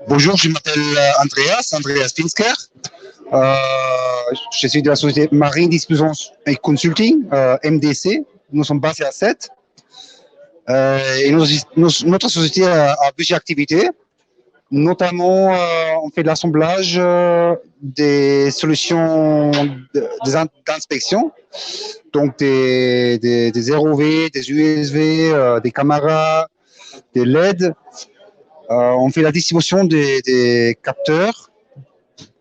Bonjour, je m'appelle Andreas Pinsker. Euh, je suis de la société Marine Distribution et Consulting, MDC. Nous sommes basés à Sète. Et notre société a plusieurs activités. Notamment, on fait de l'assemblage des solutions d'inspection, donc des ROV, des USV, des caméras, des LED. On fait la distribution des capteurs,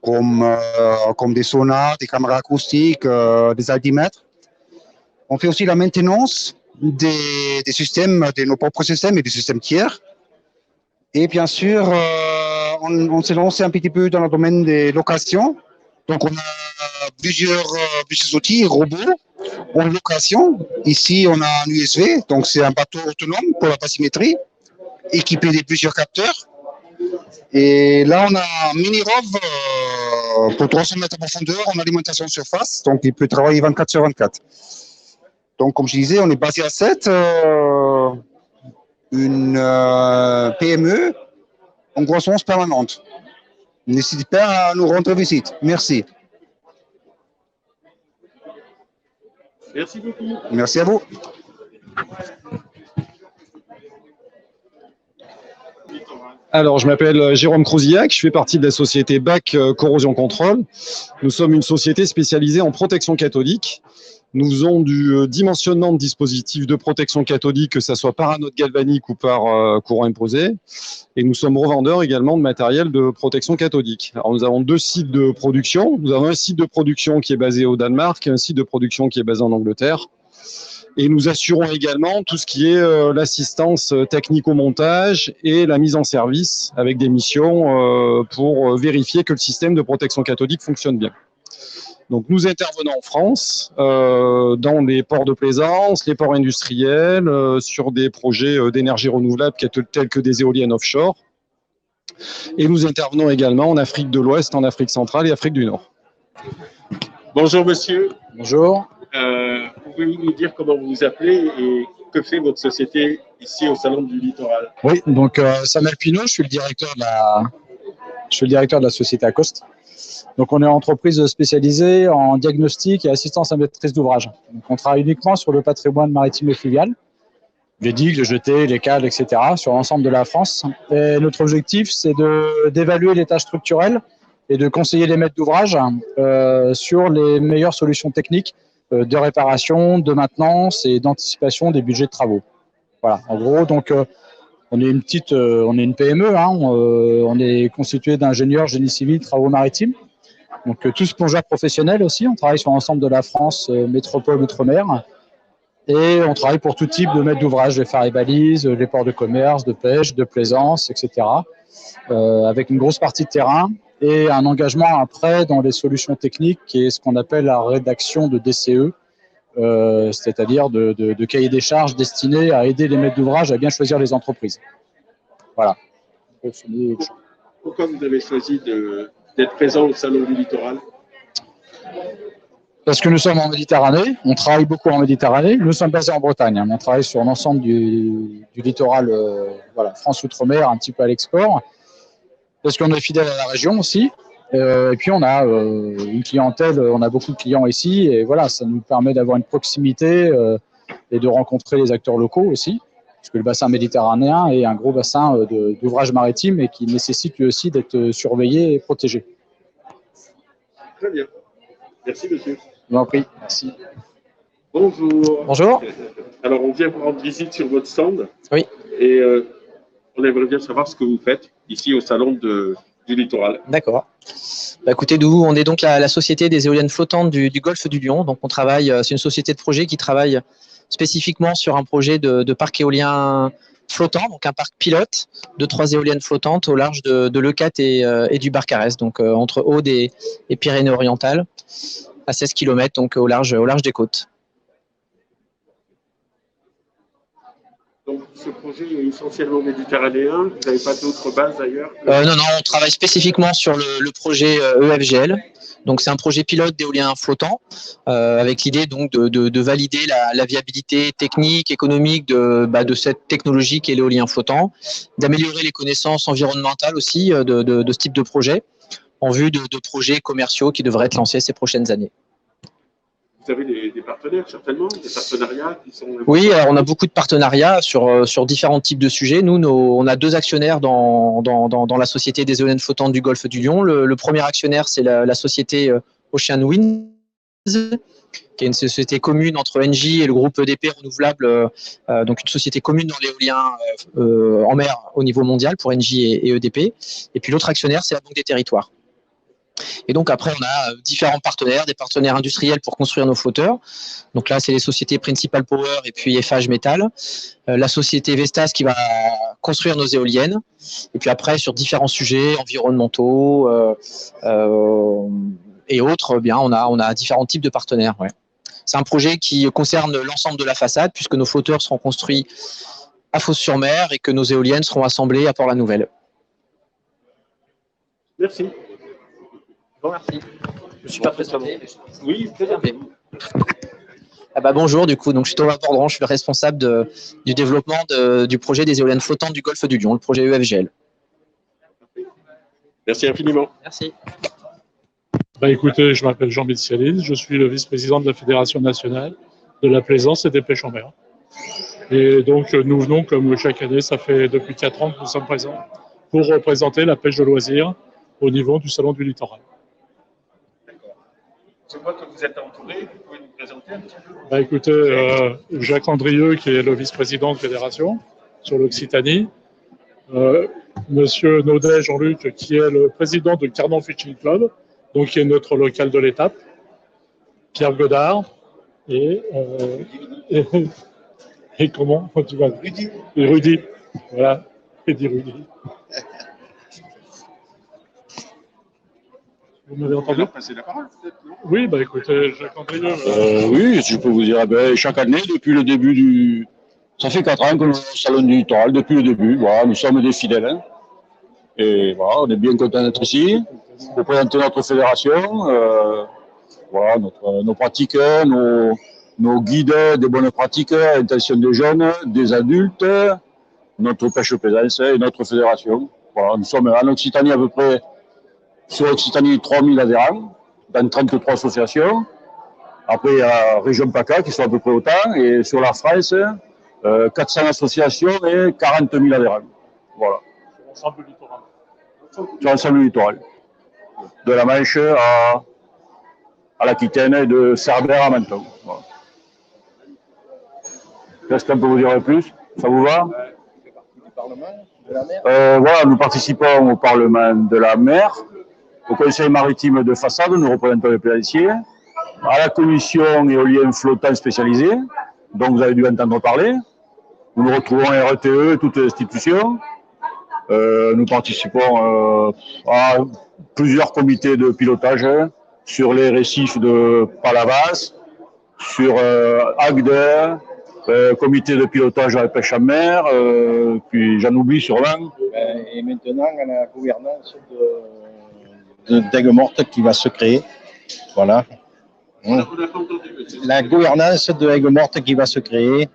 comme des sonars, des caméras acoustiques, des altimètres. On fait aussi la maintenance des systèmes, de nos propres systèmes et des systèmes tiers. Et bien sûr, on s'est lancé un petit peu dans le domaine des locations. Donc, on a plusieurs outils, robots en location. Ici, on a un USV, donc c'est un bateau autonome pour la bathymétrie, équipé de plusieurs capteurs. Et là, on a un mini-ROV pour 300 mètres de profondeur en alimentation surface, donc il peut travailler 24 sur 24. Donc, comme je disais, on est basé à Sète, une PME en croissance permanente. N'hésitez pas à nous rendre visite. Merci. Merci beaucoup. Merci à vous. Alors, je m'appelle Jérôme Crouzillac, je fais partie de la société BAC Corrosion Control. Nous sommes une société spécialisée en protection cathodique. Nous faisons du dimensionnement de dispositifs de protection cathodique, que ce soit par anode galvanique ou par courant imposé. Et nous sommes revendeurs également de matériel de protection cathodique. Alors, nous avons 2 sites de production. Nous avons un site de production qui est basé au Danemark et un site de production qui est basé en Angleterre. Et nous assurons également tout ce qui est l'assistance technique au montage et la mise en service avec des missions pour vérifier que le système de protection cathodique fonctionne bien. Donc nous intervenons en France, dans les ports de plaisance, les ports industriels, sur des projets d'énergie renouvelable tels que des éoliennes offshore. Et nous intervenons également en Afrique de l'Ouest, en Afrique centrale et Afrique du Nord. Bonjour monsieur. Bonjour. Pouvez-vous nous dire comment vous vous appelez et que fait votre société ici au Salon du Littoral? Oui, donc Samuel Pinot, je suis le directeur de la société Acoste. Donc on est une entreprise spécialisée en diagnostic et assistance à maîtrise d'ouvrage. Donc on travaille uniquement sur le patrimoine maritime et fluvial, les digues, les jetées, les cales, etc., sur l'ensemble de la France. Et notre objectif, c'est d'évaluer l'état structurel et de conseiller les maîtres d'ouvrage sur les meilleures solutions techniques de réparation, de maintenance et d'anticipation des budgets de travaux. Voilà, en gros, donc on est une PME, hein, on est constitué d'ingénieurs génie civil, travaux maritimes, donc tous plongeurs professionnels aussi. On travaille sur l'ensemble de la France, métropole, outre-mer, et on travaille pour tout type de maîtres d'ouvrage, les phares et balises, les ports de commerce, de pêche, de plaisance, etc., avec une grosse partie de terrain et un engagement après dans les solutions techniques qui est ce qu'on appelle la rédaction de DCE, c'est-à-dire de cahiers des charges destinés à aider les maîtres d'ouvrage à bien choisir les entreprises. Voilà. Pourquoi vous avez choisi d'être présent au Salon du Littoral? Parce que nous sommes en Méditerranée, on travaille beaucoup en Méditerranée. Nous sommes basés en Bretagne, hein, on travaille sur l'ensemble du littoral, voilà, France Outre-mer, un petit peu à l'export. Parce qu'on est fidèle à la région aussi. Et puis on a une clientèle, on a beaucoup de clients ici, et voilà, ça nous permet d'avoir une proximité et de rencontrer les acteurs locaux aussi, parce que le bassin méditerranéen est un gros bassin d'ouvrage maritime et qui nécessite lui aussi d'être surveillé et protégé. Très bien. Merci monsieur. Je vous en prie, merci. Bonjour. Bonjour. Alors on vient prendre visite sur votre stand. Oui. Et on aimerait bien savoir ce que vous faites ici au Salon du Littoral. D'accord. Bah, écoutez, nous, on est donc la société des éoliennes flottantes du Golfe du Lion. Donc, on travaille, c'est une société de projet qui travaille spécifiquement sur un projet de parc éolien flottant, donc un parc pilote de 3 éoliennes flottantes au large de Leucate et du Barcarès, donc entre Aude et Pyrénées-Orientales, à 16 km, donc au large des côtes. Donc, ce projet est essentiellement méditerranéen. Vous n'avez pas d'autres bases ailleurs? Non, on travaille spécifiquement sur le projet EFGL, Donc c'est un projet pilote d'éolien flottant avec l'idée donc de valider la viabilité technique, économique de cette technologie qui est l'éolien flottant, d'améliorer les connaissances environnementales aussi de ce type de projet en vue de projets commerciaux qui devraient être lancés ces prochaines années. Vous avez des partenaires, certainement, des partenariats qui sont... Oui, alors on a beaucoup de partenariats sur différents types de sujets. Nous, on a 2 actionnaires dans la société des éoliennes flottantes du Golfe du Lion. Le premier actionnaire, c'est la société Ocean Winds, qui est une société commune entre Engie et le groupe EDP Renouvelable, donc une société commune dans l'éolien en mer au niveau mondial pour Engie et EDP. Et puis l'autre actionnaire, c'est la Banque des Territoires. Et donc après, on a différents partenaires, des partenaires industriels pour construire nos flotteurs. Donc là, c'est les sociétés Principal Power et puis Eiffage Metal. La société Vestas qui va construire nos éoliennes. Et puis après, sur différents sujets environnementaux et autres, bien, on a différents types de partenaires. Ouais. C'est un projet qui concerne l'ensemble de la façade puisque nos flotteurs seront construits à Fos-sur-Mer et que nos éoliennes seront assemblées à Port-la-Nouvelle. Merci. Bon, merci. Je ne suis pas présenté. Oui, présentez. Bonjour, du coup, donc je suis Thomas Bordron, je suis le responsable du développement du projet des éoliennes flottantes du Golfe du Lion, le projet EFGL. Merci infiniment. Merci. Écoutez, je m'appelle Jean Bitsialis, je suis le vice-président de la Fédération nationale de la plaisance et des pêches en mer. Et donc, nous venons, comme chaque année, ça fait depuis 4 ans que nous sommes présents, pour représenter la pêche de loisirs au niveau du Salon du Littoral. Je vois que vous êtes entouré, vous pouvez nous présenter un petit peu. Écoutez, Jacques Andrieux, qui est le vice-président de fédération sur l'Occitanie, Monsieur Naudet Jean-Luc, qui est le président de Carnon Fishing Club, donc qui est notre local de l'étape, Pierre Godard, et comment tu vas Rudy. Et Rudy, voilà, Rudy. Vous m'avez entendu? Passer la parole, peut-être, non? Oui, écoutez, Jacques Andrieux. Oui, je peux vous dire, chaque année, depuis le début du... Ça fait 4 ans que nous sommes au Salon du Littoral, depuis le début. Voilà, nous sommes des fidèles. Hein. Et voilà, on est bien contents d'être ici, pour présenter notre fédération, voilà, nos pratiques, nos guides des bonnes pratiques, intention des jeunes, des adultes, notre pêche plaisance et notre fédération. Voilà, nous sommes en Occitanie à peu près, sur l'Occitanie, 3000 adhérents, dans 33 associations. Après, il y a Région PACA qui sont à peu près autant, et sur la France, 400 associations et 40 000 adhérents. Voilà. Sur l'ensemble du littoral. Sur l'ensemble du littoral. De la Manche à l'Aquitaine et de Cerbère à Menton. Voilà. Qu'est-ce qu'on peut vous dire de plus? Ça vous va? Voilà, nous participons au Parlement de la mer, au Conseil maritime de façade, nous représentons les plaisanciers, à la commission éolien flottant spécialisée, dont vous avez dû entendre parler. Nous nous retrouvons à RTE et toutes les institutions. Nous participons à plusieurs comités de pilotage sur les récifs de Palavas, sur Agde, comité de pilotage à la pêche en mer, puis j'en oublie sûrement. Et maintenant, on a la gouvernance d'Aigues-Mortes qui va se créer. Voilà. La gouvernance de Aigues-Mortes qui va se créer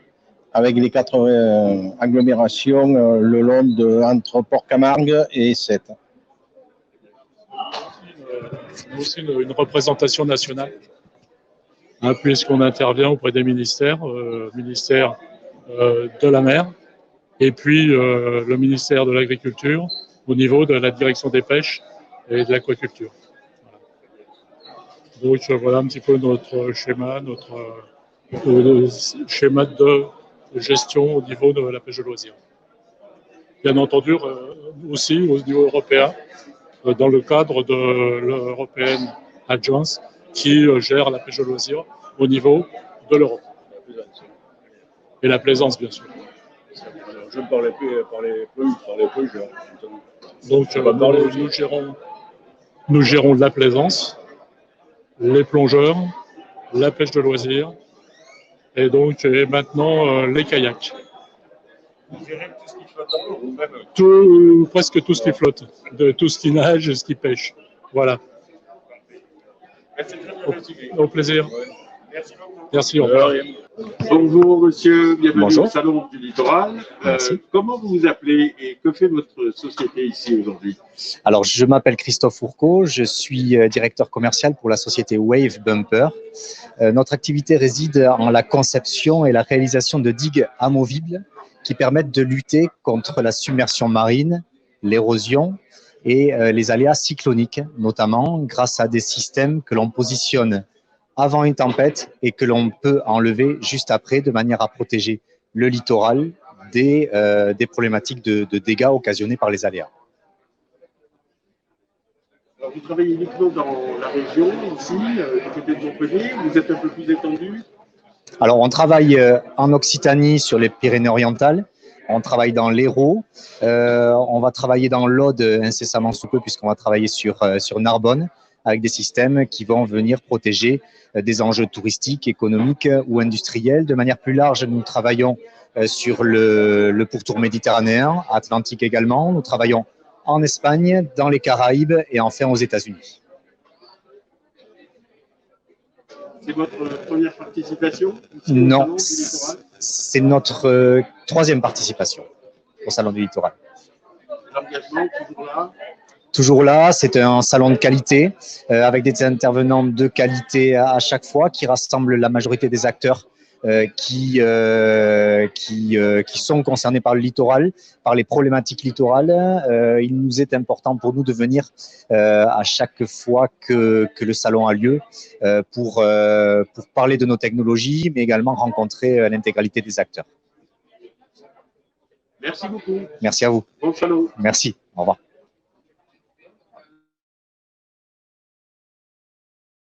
avec les 4 agglomérations le long entre Port-Camargue et Sète. Aussi une représentation nationale, hein, puisqu'on intervient auprès des ministères, ministère de la mer, et puis le ministère de l'Agriculture au niveau de la direction des pêches et de l'aquaculture. Voilà. Donc voilà un petit peu notre schéma, schéma de gestion au niveau de la pêche de loisirs. Bien entendu, aussi au niveau européen, dans le cadre de l'European Agence qui gère la pêche de loisirs au niveau de l'Europe. Et la plaisance, bien sûr. Je ne parlais plus, Donc, nous gérons la plaisance, les plongeurs, la pêche de loisirs, et donc maintenant les kayaks. Vous gérez tout ce qui flotte en eau, ou même Presque tout ce qui flotte, de tout ce qui nage et ce qui pêche. Voilà. C'est très bien résumé. Au plaisir. Merci beaucoup. Merci, au revoir. Bonjour monsieur, bienvenue Bonjour. au Salon du Littoral. Merci. Comment vous vous appelez et que fait votre société ici aujourd'hui? Alors, je m'appelle Christophe Fourcault, je suis directeur commercial pour la société Wave Bumper. Notre activité réside en la conception et la réalisation de digues amovibles qui permettent de lutter contre la submersion marine, l'érosion et les aléas cycloniques, notamment grâce à des systèmes que l'on positionne avant une tempête et que l'on peut enlever juste après de manière à protéger le littoral des problématiques de dégâts occasionnés par les aléas. Alors, vous travaillez uniquement dans la région, ici, du côté de Montpellier, vous êtes un peu plus étendu? Alors, on travaille en Occitanie sur les Pyrénées-Orientales, on travaille dans l'Hérault, on va travailler dans l'Aude incessamment sous peu puisqu'on va travailler sur Narbonne avec des systèmes qui vont venir protéger des enjeux touristiques, économiques ou industriels. De manière plus large, nous travaillons sur le pourtour méditerranéen, Atlantique également. Nous travaillons en Espagne, dans les Caraïbes et enfin aux États-Unis. C'est votre première participation ici au Non, Salon du Littoral? c'est notre troisième participation au Salon du Littoral. L'engagement, toujours là? Toujours là, c'est un salon de qualité avec des intervenants de qualité à chaque fois qui rassemblent la majorité des acteurs qui sont concernés par le littoral, par les problématiques littorales. Il nous est important pour nous de venir à chaque fois que le salon a lieu pour parler de nos technologies, mais également rencontrer l'intégralité des acteurs. Merci beaucoup. Merci à vous. Bon salon. Merci. Au revoir.